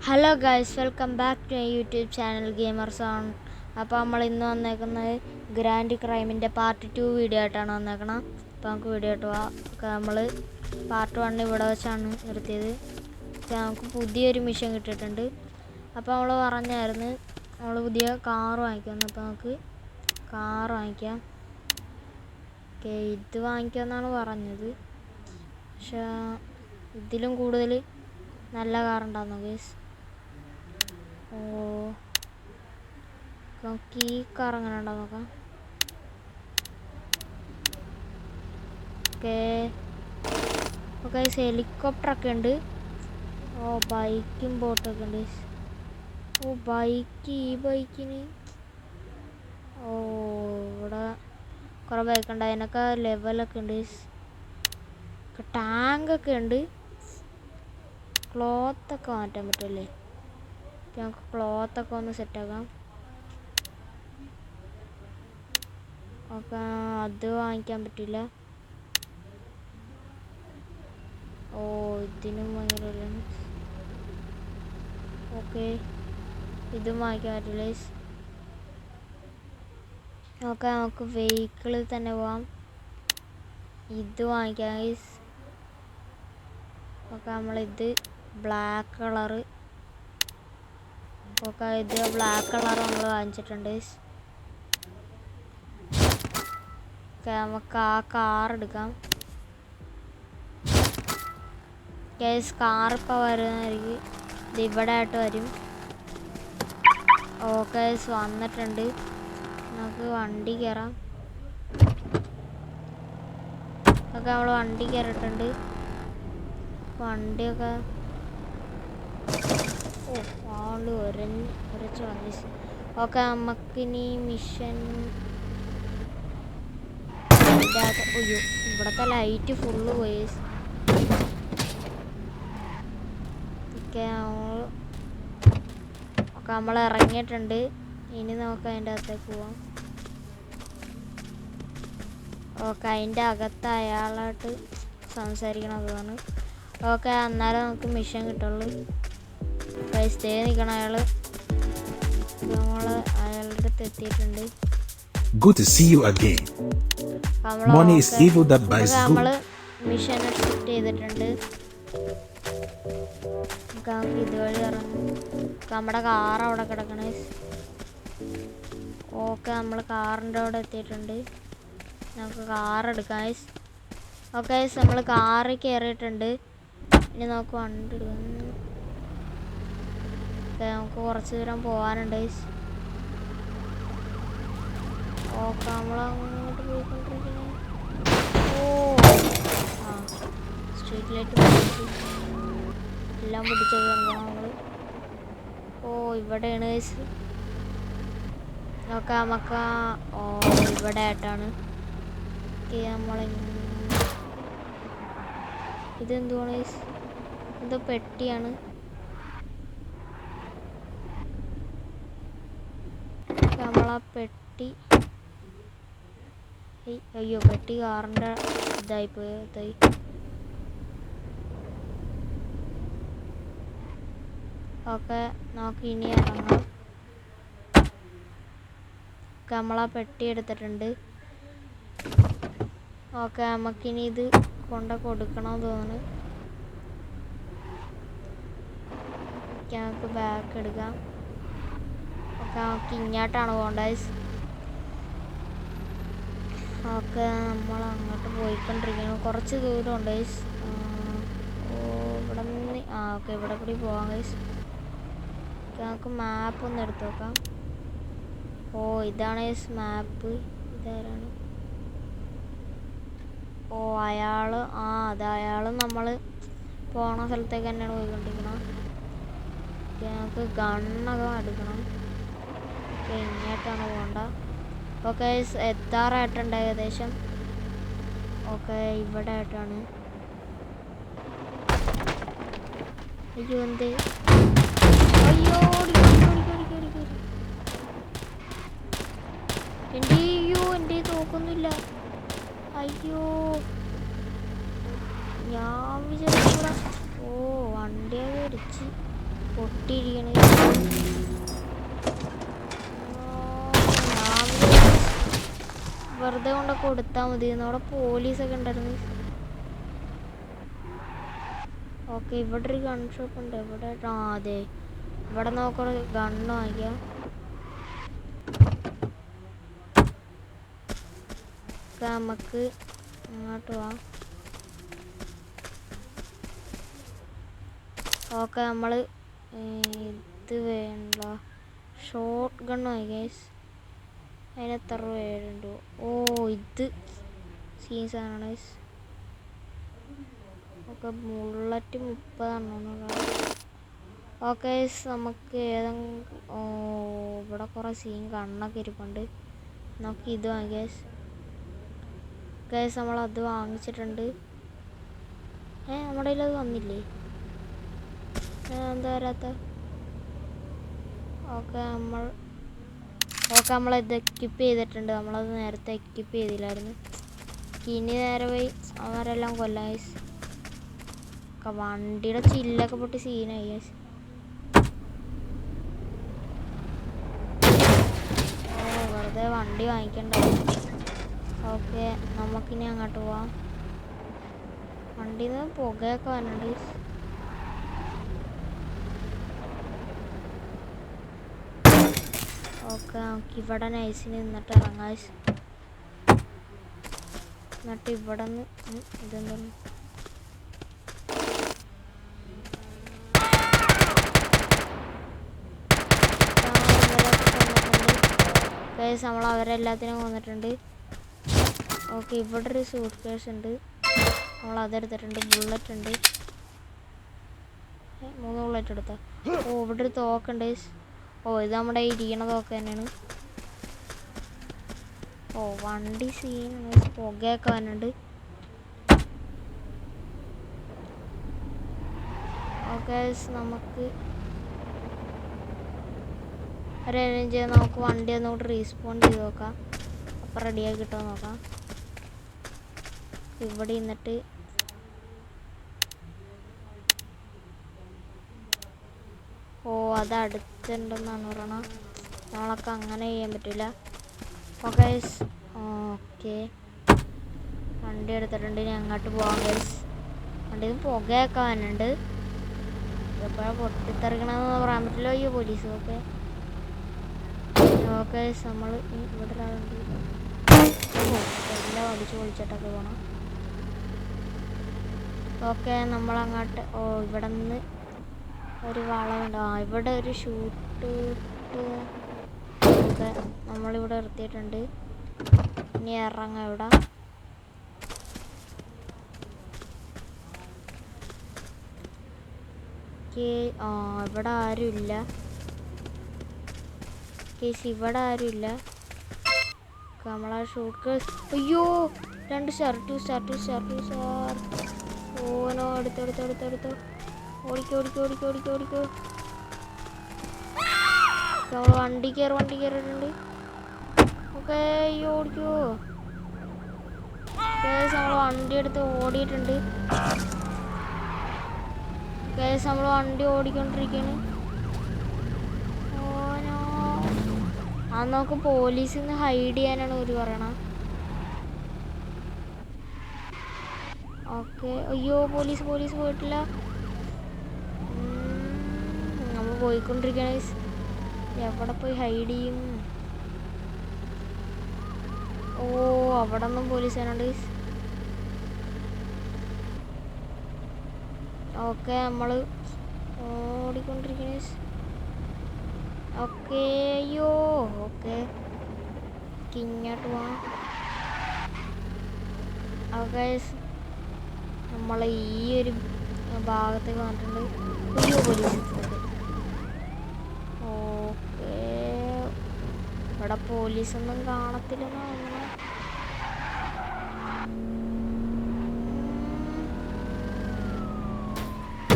Hello guys, welcome back to YouTube channel gamers on. അപ്പോൾ നമ്മൾ ഇന്ന് വന്നേക്കുന്നത് ഗ്രാൻഡ് ക്രൈമിൻ്റെ പാർട്ട് 2 വീഡിയോ ആയിട്ടാണ് വന്നേക്കണം. അപ്പോൾ നമുക്ക് വീഡിയോ ആയിട്ട് പോവാം. നമ്മൾ പാർട്ട് 1 ഇവിടെ വെച്ചാണ് നിർത്തിയത്. നമുക്ക് പുതിയൊരു മിഷൻ കിട്ടിയിട്ടുണ്ട്. അപ്പോൾ നമ്മൾ പറഞ്ഞായിരുന്നു നമ്മൾ പുതിയ കാറ് വാങ്ങിക്കാമെന്ന്. അപ്പോൾ നമുക്ക് കാറ് വാങ്ങിക്കാം. ഓക്കെ, ഇത് വാങ്ങിക്കാമെന്നാണ് പറഞ്ഞത്. പക്ഷേ ഇതിലും കൂടുതൽ നല്ല കാറുണ്ടാകുന്നു ഗൈസ്. നമുക്ക് ഈ കാർ എങ്ങനെ ഉണ്ടോ നോക്കാം. ഓക്കെ ഹെലികോപ്റ്ററൊക്കെ ഉണ്ട്. ബൈക്കും ബോട്ടൊക്കെ ഉണ്ട്. ഈ ബൈക്കിന് ഇവിടെ കുറേ ബൈക്കുണ്ട്. അതിനൊക്കെ ലെവലൊക്കെ ഉണ്ട്. ടാങ്കൊക്കെ ഉണ്ട്. ക്ലോത്തൊക്കെ മാറ്റാൻ പറ്റുമല്ലേ? നമുക്ക് ക്ലോത്തൊക്കെ ഒന്ന് സെറ്റാക്കാം. ഓക്കെ, അത് വാങ്ങിക്കാൻ പറ്റില്ല. ഇതിനും ഭയങ്കര. ഓക്കെ, ഇതും വാങ്ങിക്കാൻ പറ്റില്ല. ഓക്കെ, നമുക്ക് വെഹിക്കിളിൽ തന്നെ പോവാം. ഇത് വാങ്ങിക്കാം ഗൈസ്. ഓക്കെ, നമ്മളിത് ബ്ലാക്ക് കളറ്. ഓക്കെ, ഇത് ബ്ലാക്ക് കളർ നമ്മൾ വാങ്ങിച്ചിട്ടുണ്ട്. ഓക്കെ, നമുക്ക് ആ കാർ എടുക്കാം. ഗൈസ്, കാർ ഇപ്പോൾ വരുന്നതായിരിക്കും. ഇത് ഇവിടെ ആയിട്ട് വരും. ഓക്കെ, വന്നിട്ടുണ്ട്. നമുക്ക് വണ്ടി കയറാം. ഓക്കെ, നമ്മൾ വണ്ടി കയറിയിട്ടുണ്ട്. വണ്ടിയൊക്കെ ഒരച്ച് വന്നു. ഓക്കെ, നമുക്കിനി മിഷൻ അയ്യോ, ഇവിടുത്തെ ലൈറ്റ് ഫുള്ള് പോയി. ഓക്കെ, നമ്മൾ ഇറങ്ങിയിട്ടുണ്ട്. ഇനി നമുക്ക് അതിൻ്റെ അകത്തേക്ക് പോവാം. ഓക്കെ, അതിൻ്റെ അകത്ത് അയാളായിട്ട് സംസാരിക്കണതാണ്. ഓക്കെ, എന്നാലേ നമുക്ക് മിഷൻ കിട്ടുള്ളൂ. പൈസ നിൽക്കണം അയാൾ. നമ്മൾ അയാളുടെ അടുത്ത് എത്തിയിട്ടുണ്ട്. Good to see you again. Money is evil that buys good. നമ്മൾ മിഷൻ സെറ്റ് ചെയ്തിട്ടുണ്ട്. ഇതുവഴി ഇറങ്ങും. നമ്മുടെ കാർ അവിടെ കിടക്കണേ. ഓക്കെ, നമ്മൾ കാറിൻ്റെ അവിടെ എത്തിയിട്ടുണ്ട്. നമുക്ക് കാർ എടുക്കാം. ഓക്കെ, നമ്മൾ കാറിൽ കയറിയിട്ടുണ്ട്. ഇനി നമുക്ക് വണ്ടി എടുക്കാം. നമുക്ക് കുറച്ച് ദൂരം പോകാനുണ്ട്. ഓക്കെ, നമ്മൾ അങ്ങോട്ട് പോയിക്കൊണ്ടിരിക്കുന്നത്. സ്ട്രീറ്റ് ലൈറ്റ് എല്ലാം പിടിച്ചത് നമ്മൾ. ഇവിടെയാണ്. ഓക്കെ, നമുക്ക് ഇവിടെ ആയിട്ടാണ്. നമ്മൾ ഇതെന്തുവാണ്? ഇത് പെട്ടിയാണ്. നമ്മളാ പെട്ടി അയ്യോ, പെട്ടി കാറിൻ്റെ ഇതായിപ്പോയി. ഓക്കെ, നമുക്ക് ഇനി ഇറങ്ങാം. നമ്മളാ പെട്ടി എടുത്തിട്ടുണ്ട്. ഓക്കെ, നമുക്കിനി ഇത് കൊടുക്കണമെന്ന് തോന്നുന്നു. നമുക്ക് ബാക്ക് എടുക്കാം. ഓക്കെ, നമുക്ക് ഇങ്ങോട്ടാണ് പോകേണ്ടത്. ഓക്കെ, നമ്മൾ അങ്ങോട്ട് പോയിക്കൊണ്ടിരിക്കണം. കുറച്ച് ദൂരമുണ്ട്. ഇവിടെ നിന്ന് ഓക്കെ, ഇവിടെ കൂടി പോകാം ഗൈസ്. നമുക്ക് മാപ്പ് ഒന്ന് എടുത്ത് നോക്കാം. ഇതാണ് മാപ്പ്. ഇതാരാണ്? അയാൾ അത് അയാൾ നമ്മൾ പോണ സ്ഥലത്തേക്ക് തന്നെയാണ് പോയിക്കൊണ്ടിരിക്കണം. നമുക്ക് ഗണ്ണൊക്കെ എടുക്കണം. ഇങ്ങോട്ടാണ് പോകണ്ട. ഓക്കെ, എത്താറായിട്ടുണ്ട് ഏകദേശം. ഓക്കെ, ഇവിടെ ആയിട്ടാണ്. അയ്യോ, എന്ത്? അയ്യോ, എൻ്റെ തോക്കൊന്നുമില്ല. അയ്യോ, ഞാൻ വിചാരിച്ചു വണ്ടിയൊക്കെ ഇടിച്ച് പൊട്ടിയിരിക്കണ. വെറുതെ കൊണ്ട് കൊടുത്താൽ മതി. അവിടെ പോലീസൊക്കെ ഉണ്ടായിരുന്നു. ഓക്കെ, ഇവിടെ ഒരു ഗൺ ഷോപ്പ് ഉണ്ട്. ഇവിടെ അതെ, ഇവിടെ നോക്കണ ഗണ്ണ് വാങ്ങിക്കാം. നമുക്ക് അങ്ങോട്ട് പോവാം. ഓക്കെ, നമ്മൾ ഇത് വേണ്ട, ഷോട്ട് ഗണ്ണ് വാങ്ങിക്കാം. അതിന് എത്ര രൂപ? 7 രൂപ. ഓ, ഇത് സീൻസാണ്. ഓക്കെ, ബുള്ളറ്റ് 30 ഓക്കെ, നമുക്ക് ഏതെങ്കിലും ഇവിടെ കുറേ സീൻ കണ്ണൊക്കെ ഇരിപ്പുണ്ട്. നമുക്ക് ഇത് വാങ്ങിക്കാം. ഗൈസ്, നമ്മളത് വാങ്ങിച്ചിട്ടുണ്ട്. നമ്മുടെ കയ്യിൽ അത് വന്നില്ലേ? എന്താ വരാത്ത? ഓക്കെ, നമ്മളത് എക്വിപ്പ് ചെയ്തിട്ടുണ്ട്. നമ്മളത് നേരത്തെ എക്വിപ്പ് ചെയ്തില്ലായിരുന്നു. ഇനി നേരെ പോയി അവരെല്ലാം കൊല്ലാം. വണ്ടിയുടെ ചില്ലൊക്കെ പൊട്ടി സീനായി. വെറുതെ വണ്ടി വാങ്ങിക്കണ്ട. ഓക്കെ, നമുക്കിനി അങ്ങോട്ട് പോവാം. വണ്ടിയിൽ നിന്ന് പുകയൊക്കെ വന്നിട്ടുണ്ട്. ഓക്കെ, നമുക്ക് ഇവിടെ നൈസിന് നിന്നിട്ട് ഇറങ്ങാം. എന്നിട്ട് ഇവിടെ നിന്ന് ഇതെന്താണ് നമ്മൾ അവരെല്ലാത്തിനും കൊന്നിട്ടുണ്ട്. ഓക്കെ, ഇവിടെ ഒരു സൂട്ട് കേസ് ഉണ്ട്. നമ്മൾ അതെടുത്തിട്ടുണ്ട്. ബുള്ളറ്റ് ഉണ്ട്. 3 ബുള്ളറ്റ് എടുത്താൽ. ഓ, ഇവിടെ ഒരു തോക്കുണ്ട്. ഓ, ഇത് നമ്മുടെ ഇരിക്കണ തോക്ക് തന്നെയാണ്. ഓ, വണ്ടി സീനാണ്. പുകയൊക്കെ വന്നിട്ടുണ്ട്. ഓക്കെ, നമുക്ക് ഒരു അറേഞ്ച് ചെയ്ത് നമുക്ക് വണ്ടി ഒന്നുകൂടി റീസ്പോണ്ട് ചെയ്ത് നോക്കാം. അപ്പം റെഡിയാക്കി കിട്ടുമോ നോക്കാം. ഇവിടെ നിന്നിട്ട് ഓ, അത് അടുത്തുണ്ടെന്നാണ് പറയണത്. നമ്മളൊക്കെ അങ്ങനെ ചെയ്യാൻ പറ്റില്ല. ഓക്കെ ഓക്കെ, വണ്ടി എടുത്തിട്ടുണ്ട്. ഇനി അങ്ങോട്ട് പോകാം ഗൈസ്. വണ്ടിയിൽ പുകയൊക്കെ വന്നിട്ടുണ്ട്. എപ്പോഴാണ് പൊട്ടിത്തെറിക്കണമെന്ന് പറയാൻ പറ്റില്ല. അയ്യോ, പോലീസ്. ഓക്കെ ഓക്കെ, നമ്മൾ ഇവിടെ ഒരാളുണ്ട്. എല്ലാം അടിച്ച് പൊളിച്ചിട്ടൊക്കെ പോകണം. ഓക്കെ, നമ്മളങ്ങോട്ട് ഇവിടെ നിന്ന് ഒരു വളമുണ്ട്. ഇവിടെ ഒരു ഷൂട്ട് ഒക്കെ നമ്മളിവിടെ നിർത്തിയിട്ടുണ്ട്. ഇനി ഇറങ്ങാം. ഇവിടെ ഇവിടെ ആരുമില്ല. ഇവിടെ ആരുമില്ല. നമ്മളാ ഷൂട്ട്. അയ്യോ, 2 സ്റ്റാർ. ഓനോ, എടുത്തോ. ഓടിക്കോ. നമ്മൾ വണ്ടി കയറിയിട്ടുണ്ട്. ഓക്കെ, അയ്യോ, ഓടിക്കോ. നമ്മൾ വണ്ടി എടുത്ത് ഓടിയിട്ടുണ്ട്. നമ്മൾ വണ്ടി ഓടിക്കൊണ്ടിരിക്കുകയാണ്. ഓനോ, അത് നമുക്ക് പോലീസിൽ നിന്ന് ഹൈഡ് ചെയ്യാനാണ് ഒരു പറയണത്. ഓക്കെ, അയ്യോ, പോലീസ് പോയിട്ടില്ല. നമ്മൾ പോയിക്കൊണ്ടിരിക്കുകയാണ്. എവിടെ പോയി ഹൈഡ് ചെയ്യും? ഓ, അവിടെ ഒന്നും പോലീസ് തന്നെയുണ്ട്. ഓക്കെ, നമ്മൾ ഓടിക്കൊണ്ടിരിക്കണേ. ഓക്കെ, അയ്യോ. ഓക്കെ, ഇങ്ങോട്ട് പോവാം. ഓക്കെ, നമ്മൾ ഈ ഒരു ഭാഗത്തേക്ക് വന്നിട്ടുണ്ട്. അയ്യോ, പോലീസ്. ഓക്കെ, ഇവിടെ പോലീസൊന്നും കാണത്തില്ലെന്നാ തോന്നുന്നത്.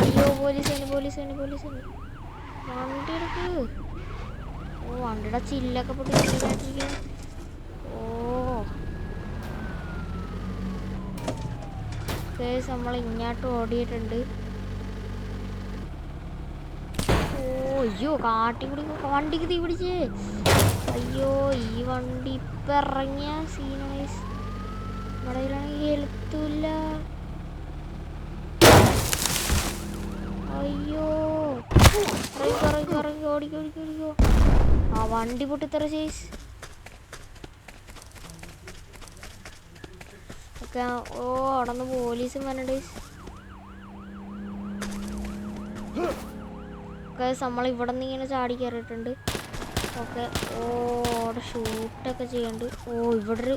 അയ്യോ, പോലീസ് വണ്ടി എടുക്ക്. ഓ, വണ്ടിയുടെ ചില്ലൊക്കെ പൊട്ടിച്ചിരിക്കുന്നു. ഓ, നമ്മൾ ഇങ്ങോട്ട് ഓടിയിട്ടുണ്ട്. അയ്യോ കാട്ടി പിടിക്കും, വണ്ടിക്ക് തീ പിടിച്ച്. അയ്യോ ഈ വണ്ടി ഇപ്പം ഇറങ്ങിയ സീനാണ്. നമ്മുടെ കയ്യിലാണെങ്കിൽ ഹെൽത്തുമില്ല. അയ്യോ ഇറങ്ങി ഓടിക്കോ. ആ വണ്ടി പൊട്ടിത്തെറ ചേസ്. ഒക്കെ ഓ അവിടെ നിന്ന് പോലീസും വരണ്ട്. നമ്മൾ ഇവിടെ നിന്ന് ഇങ്ങനെ ചാടി കയറിയിട്ടുണ്ട്. ഓക്കെ ഓ അവിടെ ഷൂട്ടൊക്കെ ചെയ്യുന്നുണ്ട്. ഓ ഇവിടെ ഒരു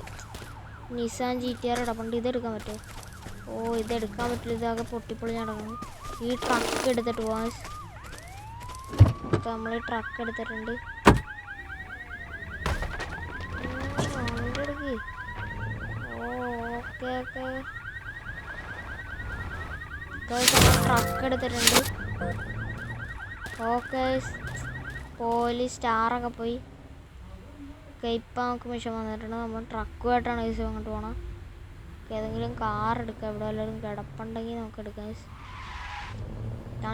നിസാൻ GTR ഇടപണ്ട്. ഇതെടുക്കാൻ പറ്റുമോ? ഓ ഇതെടുക്കാൻ പറ്റില്ല, ഇതാകെ പൊട്ടിപ്പൊളി നടക്കുന്നു. ഈ ട്രക്ക് എടുത്തിട്ട് പോവാം. നമ്മൾ ട്രക്ക് എടുത്തിട്ടുണ്ട്. എടുക്ക്. ഓക്കെ ട്രക്ക് എടുത്തിട്ടുണ്ട്. ഓക്കെ പോലീസ് സ്റ്റാറൊക്കെ പോയി. ഇപ്പം നമുക്ക് മിഷൻ വന്നിട്ടുണ്ട്. നമ്മൾ ട്രക്കുമായിട്ടാണ് ഗൈസ് അങ്ങോട്ട് പോകണം. ഏതെങ്കിലും കാർ എടുക്കുക, എവിടെ വല്ലതും കിടപ്പുണ്ടെങ്കിൽ നമുക്ക് എടുക്കാം.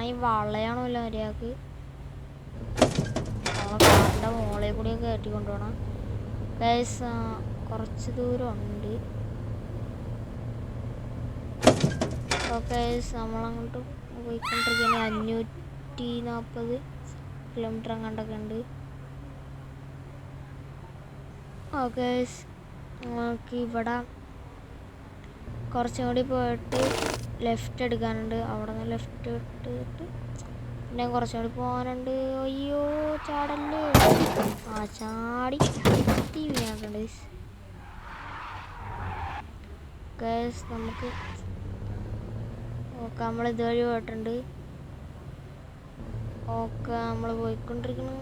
ഈ വളയാണല്ലോ മര്യാദക്ക്. നമ്മളെ കാറിൻ്റെ മോളെ കൂടിയൊക്കെ കയറ്റി കൊണ്ടുപോകണം ഗൈസ്. കുറച്ച് ദൂരമുണ്ട്. ഓക്കെ നമ്മളങ്ങോട്ട് പോയിക്കൊണ്ടിരിക്കുന്നത് 540 കിലോമീറ്റർ അങ്ങോട്ടൊക്കെ ഉണ്ട്. ഓക്കെ നമുക്ക് ഇവിടെ കുറച്ചും കൂടി പോയിട്ട് ലെഫ്റ്റ് എടുക്കാനുണ്ട്. അവിടെ നിന്ന് ലെഫ്റ്റ് ഇട്ടിട്ട് പിന്നെ കുറച്ചും കൂടി പോകാനുണ്ട്. അയ്യോ ചാടല്ലേ. ആ ചാടി വീണാക്കുണ്ട് ഗൈസ്. നമുക്ക് ഓക്കെ നമ്മൾ ഇതുവഴി പോയിട്ടുണ്ട്. ഓക്കെ നമ്മൾ പോയിക്കൊണ്ടിരിക്കുന്നു.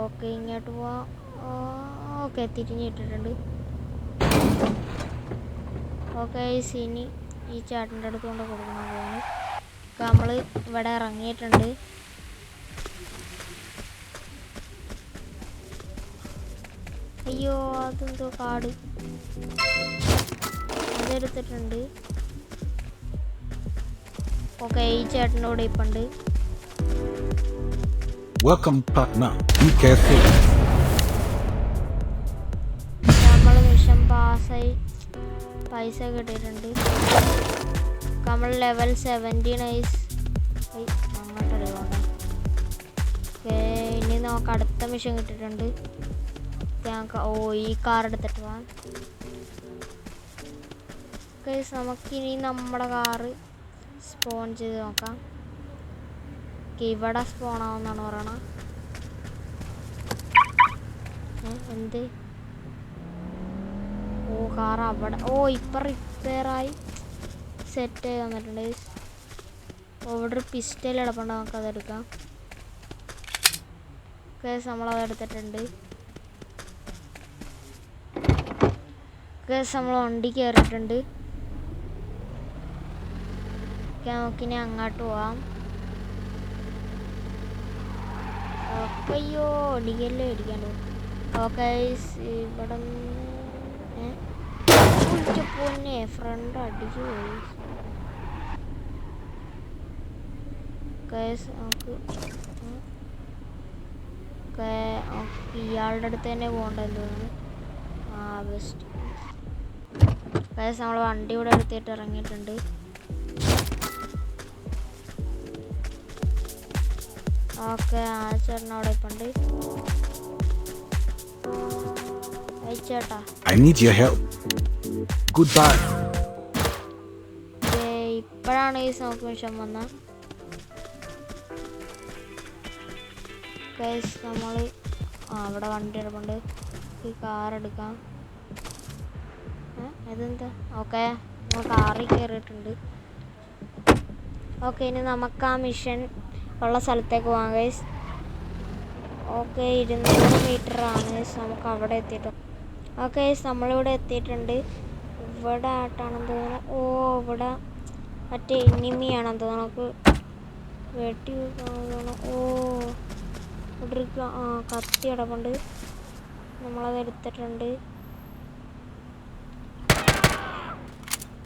ഓക്കെ ഇങ്ങോട്ട് പോവാം. ഓക്കെ തിരിഞ്ഞിട്ടിട്ടുണ്ട്. ഓക്കെ ഇനി ഈ ചേട്ടൻ്റെ അടുത്ത് കൊണ്ട് കൊടുക്കണം പോവാണ്. നമ്മൾ ഇവിടെ ഇറങ്ങിയിട്ടുണ്ട്. അയ്യോ അതെന്തോ കാട് അതെടുത്തിട്ടുണ്ട്. ഓക്കെ ഈ ചേട്ടൻ്റെ കൂടെ ഇപ്പം ഉണ്ട്. Welcome, partner. Be careful. നമ്മൾ മിഷൻ പാസ്സായി പൈസ കിട്ടിയിട്ടുണ്ട്. നമ്മൾ ലെവൽ 17 അങ്ങോട്ടെടുക്കണം. ഓക്കെ ഇനി നമുക്ക് അടുത്ത മിഷൻ കിട്ടിയിട്ടുണ്ട്. ഓ ഈ കാർ എടുത്തിട്ട് പോവാം. ഓക്കെ നമുക്കിനി നമ്മുടെ കാറ് സ്പോൺ ചെയ്ത് നോക്കാം. ഇവിടെ സ്പോൺ ആവുമെന്നാണ് പറയണത്. എന്ത് ഓ കാർ അവിടെ ഓ ഇപ്പം റിപ്പയറായി സെറ്റ് ആയി വന്നിട്ടുണ്ട്. ഓ ഇവിടെ ഒരു പിസ്റ്റൽ കിടപ്പുണ്ട്, നമുക്കതെടുക്കാം. കേസ് നമ്മളതെടുത്തിട്ടുണ്ട്. കേസ് നമ്മൾ വണ്ടി കയറിയിട്ടുണ്ട്. നമുക്കിനി അങ്ങോട്ട് പോവാം. അയ്യോ ഒടിക്കല്ലേ ഇടിക്കാണ്ടോ. ഓക്കെ ഇവിടെ പൊന്നെ ഫ്രണ്ട് അടിച്ചു പോയി. നമുക്ക് ഇയാളുടെ അടുത്ത് തന്നെ പോകണ്ടെന്ന് തോന്നുന്നു. ആ ബെസ്റ്റ്. നമ്മൾ വണ്ടി ഇവിടെ എടുത്തിട്ട് ഇറങ്ങിയിട്ടുണ്ട്. ഓക്കെ ആ ചേട്ടൻ അവിടെ ഇപ്പം ഉണ്ട്. ചേട്ടാ I need your help. Goodbye. ഇപ്പോഴാണ് ഈ നമുക്ക് മിഷൻ വന്ന നമ്മൾ അവിടെ വണ്ടി എടുപ്പുണ്ട്. ഈ കാർ എടുക്കാം. ഇതെന്താ? ഓക്കെ നമ്മൾ കാറിൽ കയറിയിട്ടുണ്ട്. ഓക്കെ ഇനി നമുക്ക് ആ മിഷൻ ഉള്ള സ്ഥലത്തേക്ക് പോകാം ഗൈസ്. ഓക്കെ 200 മീറ്ററാണ് നമുക്ക് അവിടെ എത്തിയിട്ട്. ഓക്കെ നമ്മളിവിടെ എത്തിയിട്ടുണ്ട്. ഇവിടെ ആയിട്ടാണെന്ന് തോന്നുന്നു. ഓ ഇവിടെ മറ്റേ എനിമിയാണെന്ന് തോന്നുന്നു. നമുക്ക് വെട്ടി തോന്നുന്നു. ഓ ഇവിടെ കത്തി കിടപ്പുണ്ട്. നമ്മളത് എടുത്തിട്ടുണ്ട്.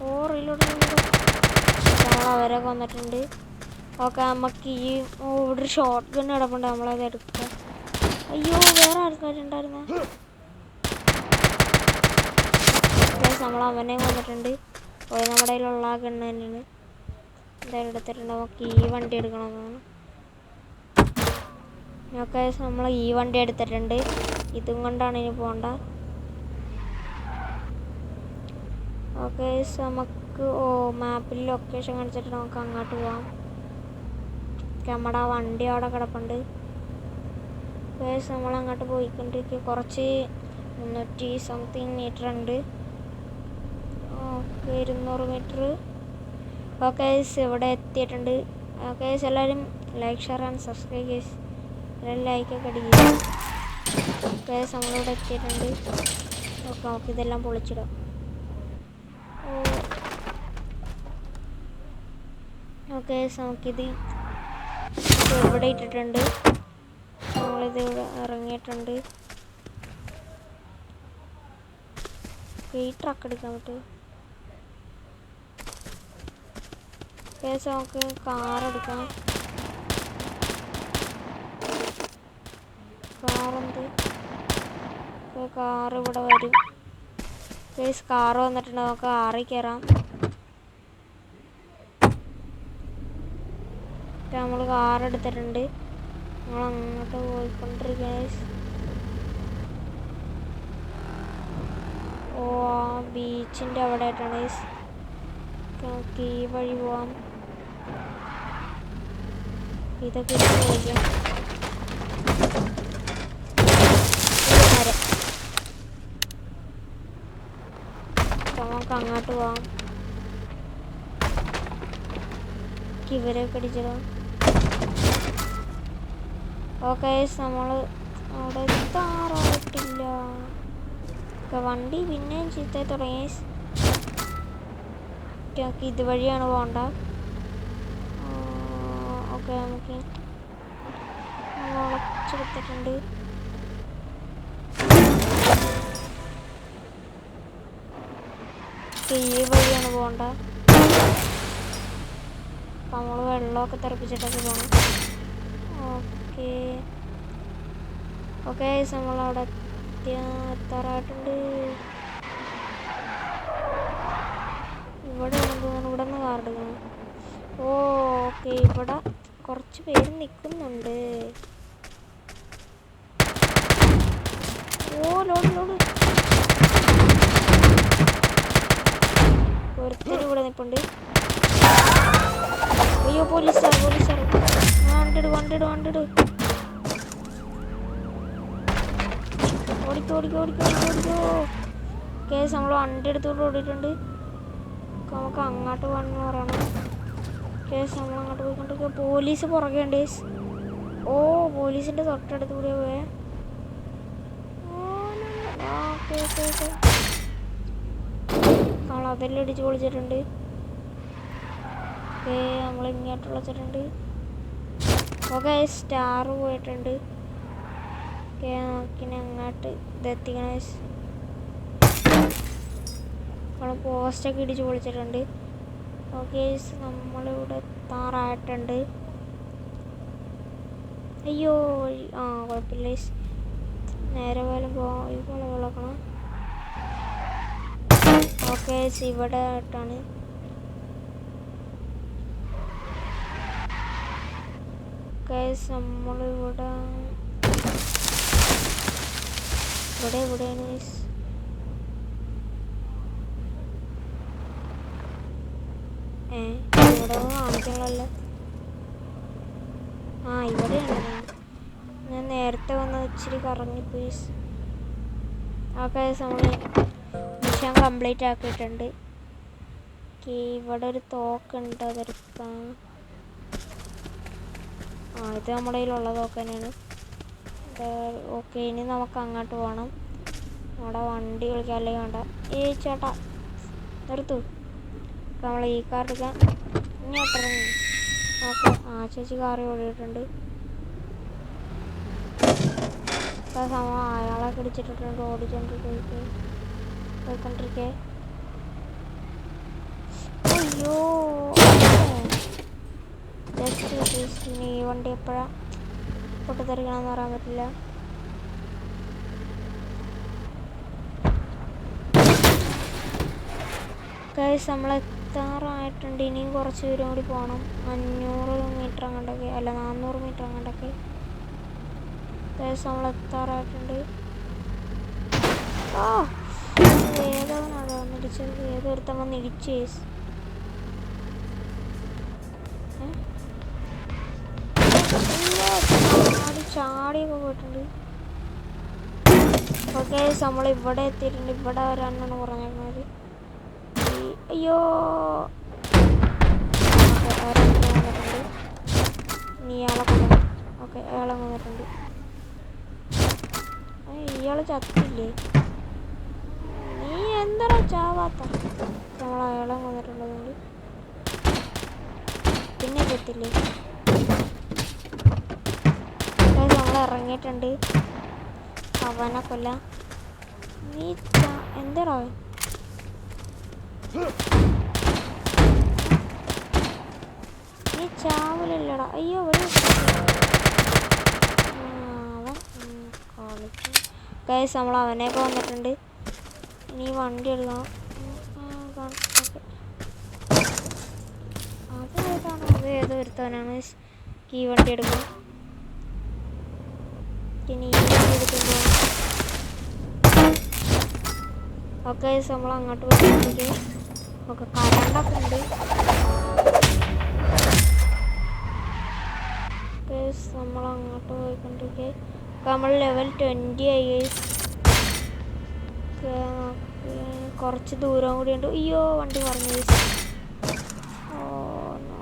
ഓ റീലോഡ് നമ്മൾ അവരൊക്കെ വന്നിട്ടുണ്ട്. ഓക്കെ നമുക്ക് ഈ ഇവിടെ ഒരു ഷോർട്ട് ഗൺ കിടപ്പുണ്ട്, നമ്മളത് എടുക്കാം. അയ്യോ വേറെ ആൾക്കാരുണ്ടായിരുന്നേ. നമ്മൾ അവനെ കൊന്നിട്ടുണ്ട്. നമ്മുടെ കയ്യിലുള്ള ആ ഗണ്ണ് തന്നെയാണ്. എന്തായാലും എടുത്തിട്ടുണ്ട്. നമുക്ക് ഈ വണ്ടി എടുക്കണമെന്നാണ്. ഓക്കെ നമ്മൾ ഈ വണ്ടി എടുത്തിട്ടുണ്ട്. ഇതും കൊണ്ടാണ് ഇനി പോകണ്ട. ഓക്കെ നമുക്ക് മാപ്പിൽ ലൊക്കേഷൻ കാണിച്ചിട്ട് നമുക്ക് അങ്ങോട്ട് പോവാം. നമ്മുടെ ആ വണ്ടി അവിടെ കിടപ്പുണ്ട്. നമ്മൾ അങ്ങോട്ട് പോയിക്കൊണ്ടിരിക്കുക. കുറച്ച് 300 സംതിങ് മീറ്റർ ഉണ്ട്. Okay 200 metre. ഓക്കെ ഇവിടെ എത്തിയിട്ടുണ്ട്. ഓക്കെ എല്ലാവരും like share and subscribe guys. എല്ലാവരും ലൈക്കൊക്കെ അടിക്കുക. ഓക്കെ നമ്മളിവിടെ എത്തിയിട്ടുണ്ട്. ഓക്കെ നമുക്ക് ഇതെല്ലാം പൊളിച്ചിടാം. ഓക്കെ നമുക്കിത് ഇവിടെ ഇട്ടിട്ടുണ്ട്. നമ്മളിത് ഇവിടെ ഇറങ്ങിയിട്ടുണ്ട്. ഈ ട്രക്ക് എടുക്കാൻ പറ്റും. കേസ് നമുക്ക് കാർ എടുക്കാം. കാറെന്ത് കാർ ഇവിടെ വരും. കേസ് കാറ് വന്നിട്ടുണ്ട്. നമുക്ക് കാറിൽ കയറാം. നമ്മൾ കാർ എടുത്തിട്ടുണ്ട്. നമ്മൾ അങ്ങോട്ട് പോയിക്കൊണ്ടിരിക്കുക. ആ ബീച്ചിൻ്റെ അവിടെ ആയിട്ടാണ്. നമുക്ക് ഈ വഴി പോവാം. ഇതൊക്കെ ചോദിക്കാം. നമുക്ക് അങ്ങോട്ട് പോവാം. ഇവരൊക്കെ അടിച്ചതോ. ഓക്കെ നമ്മൾ അവിടെ എത്താറായിട്ടില്ല. വണ്ടി പിന്നെയും ചീത്ത തുടങ്ങി. നമുക്ക് ഇതുവഴിയാണ് പോകണ്ട. ഓക്കെ നമുക്ക് വളച്ചെടുത്തിട്ടുണ്ട്. ഈ വഴിയാണ് പോകണ്ട. നമ്മൾ വെള്ളമൊക്കെ തെറിപ്പിച്ചിട്ടൊക്കെ പോകണം. ഓക്കെ ഓക്കെ നമ്മളവിടെ എത്താറായിട്ടുണ്ട്. ഇവിടെ തോന്നുന്നു. ഇവിടെ നിന്ന് കാർ എടുക്കണം. ഓക്കെ ഇവിടെ കുറച്ച് പേര് നിൽക്കുന്നുണ്ട്. ലോഡ് ഒരുത്തരും ഇവിടെ നിൽപ്പുണ്ട്. അയ്യോ പോലീസാർ വണ്ടിട് ഓടിക്കോ. കേസ് നമ്മൾ വണ്ടി എടുത്തുകൊണ്ട് ഓടിയിട്ടുണ്ട്. നമുക്ക് അങ്ങോട്ട് പോകണമെന്ന് പറയണം. കേസ് നമ്മൾ അങ്ങോട്ട് പോയിക്കൊണ്ടിരിക്കുക. പോലീസ് പുറകെ ഉണ്ട്. പോലീസിൻ്റെ തൊട്ടടുത്ത് കൂടെ പോയേ. നമ്മൾ അതെല്ലാം ഇടിച്ച് പൊളിച്ചിട്ടുണ്ട്. ഓക്കെ നമ്മൾ ഇങ്ങോട്ട് വിളിച്ചിട്ടുണ്ട്. ഓക്കെ സ്റ്റാർ പോയിട്ടുണ്ട്. ഓക്കെ നമുക്കിനി അങ്ങോട്ട് ഇതെത്തിക്കണ. നമ്മൾ പോസ്റ്റൊക്കെ ഇടിച്ച് പൊളിച്ചിട്ടുണ്ട്. ഓക്കെ നമ്മളിവിടെ എത്താറായിട്ടുണ്ട്. അയ്യോ കുഴപ്പമില്ല. നേരെ പോലും പോലെ വിളക്കണം. ഓക്കെ ഇവിടെ ആയിട്ടാണ്. നമ്മളിവിടെ എവിടെയാണ്? ഇവിടെ കാണിക്കണല്ലോ. ഇവിടെയാണ്. ഞാൻ നേരത്തെ വന്ന് ഇച്ചിരി കറങ്ങിപ്പോയി. ഓക്കെ നമ്മൾ മിഷൻ കംപ്ലീറ്റ് ആക്കിയിട്ടുണ്ട്. ഇവിടെ ഒരു തോക്കുണ്ട്, അതെടുക്കാം. ഇത് നമ്മുടെ കയ്യിലുള്ള തോക്ക് തന്നെയാണ്. ഓക്കെ ഇനി നമുക്ക് അങ്ങോട്ട് പോകണം. നമ്മുടെ വണ്ടി കളിക്കാൻ അല്ലെങ്കിൽ വേണ്ട. ചേട്ടാ നിർത്തു. നമ്മൾ ഈ കാർ എടുക്കാൻ ഇങ്ങോട്ടിറങ്ങി. ഓക്കെ ചേച്ചി കാറി ഓടിയിട്ടുണ്ട്. അയാളെ പിടിച്ചിട്ടിട്ടുണ്ട്. പോയിക്കൊണ്ടിരിക്കേ. അയ്യോ ജസ്റ്റ് ഇനി ഈ വണ്ടി എപ്പോഴാണ് പൊട്ടിത്തെറിക്കണമെന്ന് പറയാൻ പറ്റില്ല. ഗൈസ് നമ്മൾ എത്താറായിട്ടുണ്ട്. ഇനിയും കുറച്ച് ദൂരം കൂടി പോകണം. 500 മീറ്റർ അങ്ങോട്ടൊക്കെ അല്ല 400 മീറ്റർ അങ്ങോട്ടൊക്കെ. ഗൈസ് നമ്മൾ എത്താറായിട്ടുണ്ട്. ആ ഏതവനാണ് വന്നിടിച്ചത്? ഏതൊരുത്തം വന്ന് ഇടിച്ച് ചാടിയൊക്കെ പോയിട്ടുണ്ട്. ഓക്കെ നമ്മൾ ഇവിടെ എത്തിയിട്ടുണ്ട്. ഇവിടെ ഒരെണ്ണമാണ് പറഞ്ഞിരുന്നത്. അയ്യോ വന്നിട്ടുണ്ട്. നീ ഇയാളെ കൊന്നു. ഓക്കെ അയാളെ കൊന്നിട്ടുണ്ട്. ഇയാൾ ചത്തില്ലേ? നീ എന്താടാ ചാവാത്ത? നമ്മൾ അയാളെ കൊന്നിട്ടുള്ളതുകൊണ്ട് പിന്നെ ചത്തില്ലേ? നമ്മൾ ഇറങ്ങിയിട്ടുണ്ട്. അവനെ കൊല്ലാം. നീ എന്താടാ നീ ചാവലല്ലടാ. അയ്യോ അവൻ കളിക്കും. ഗൈസ് നമ്മൾ അവനെയൊക്കെ വന്നിട്ടുണ്ട്. ഇനി വണ്ടി എടുക്കണം. അതേതാണോ? അത് ഏതോ ഒരുത്തവനാണ്. ഈ വണ്ടി എടുക്കണം. ഇനി ഈ വണ്ടി എടുക്കുമ്പോൾ ഓക്കെ നമ്മൾ അങ്ങോട്ട് പോയിട്ട് ഒക്കെ കറണ്ടൊക്കെ ഉണ്ട്. നമ്മൾ അങ്ങോട്ട് പോയിക്കൊണ്ടിരിക്കുക. നമ്മൾ ലെവൽ 20 ആയി. കുറച്ച് ദൂരം കൂടി ഉണ്ട്. അയ്യോ വണ്ടി പറഞ്ഞു.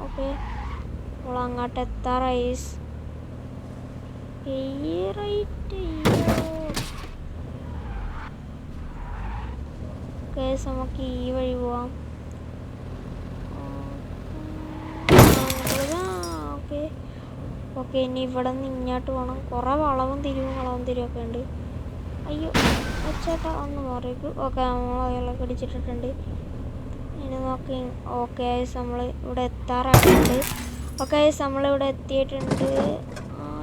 ഓക്കെ നമ്മൾ അങ്ങോട്ട് എത്താറായി. കേസ് നമുക്ക് ഈ വഴി പോവാം. ഓക്കെ ഓക്കെ ഇനി ഇവിടെ നിന്ന് ഇങ്ങോട്ട് പോകണം. കുറേ വളവും തിരിവൊക്കെ ഉണ്ട്. അയ്യോ അച്ചേട്ടാ ഒന്ന് മാറിയേക്കും. ഓക്കെ നമ്മൾ അയാളൊക്കെ ഇടിച്ചിട്ടിട്ടുണ്ട്. ഇനി നോക്കി. ഓക്കെ നമ്മൾ ഇവിടെ എത്താറായിട്ടുണ്ട്. ഓക്കെ നമ്മളിവിടെ എത്തിയിട്ടുണ്ട്.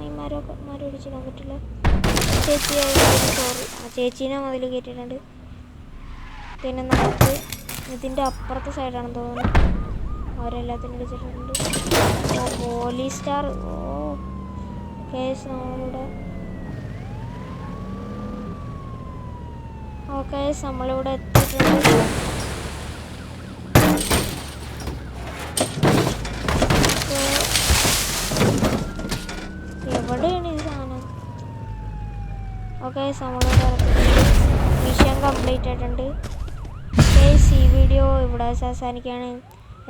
ഈ മരം ഇടിച്ചിടാൻ പറ്റില്ല. ചേച്ചി സോറി. ചേച്ചീനെ മതിൽ കയറ്റിയിട്ടുണ്ട്. പിന്നെ നമുക്ക് ഇതിൻ്റെ അപ്പുറത്തെ സൈഡാണെന്ന് തോന്നുന്നു. അവരെല്ലാത്തിനും ഇടിച്ചിട്ടുണ്ട്. Police star. ഓ കേസ് നമ്മളിവിടെ ഓക്കെ നമ്മളിവിടെ എത്തിയിട്ടുണ്ട്. എവിടെയാണ് ഈ സാധനം? ഓക്കെ നമ്മളിവിടെ മിഷൻ കംപ്ലീറ്റ് ആയിട്ടുണ്ട്. ഈ വീഡിയോ ഇവിടെ അവസാനിക്കുകയാണ്.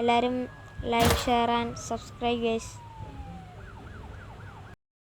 എല്ലാവരും like share and subscribe guys.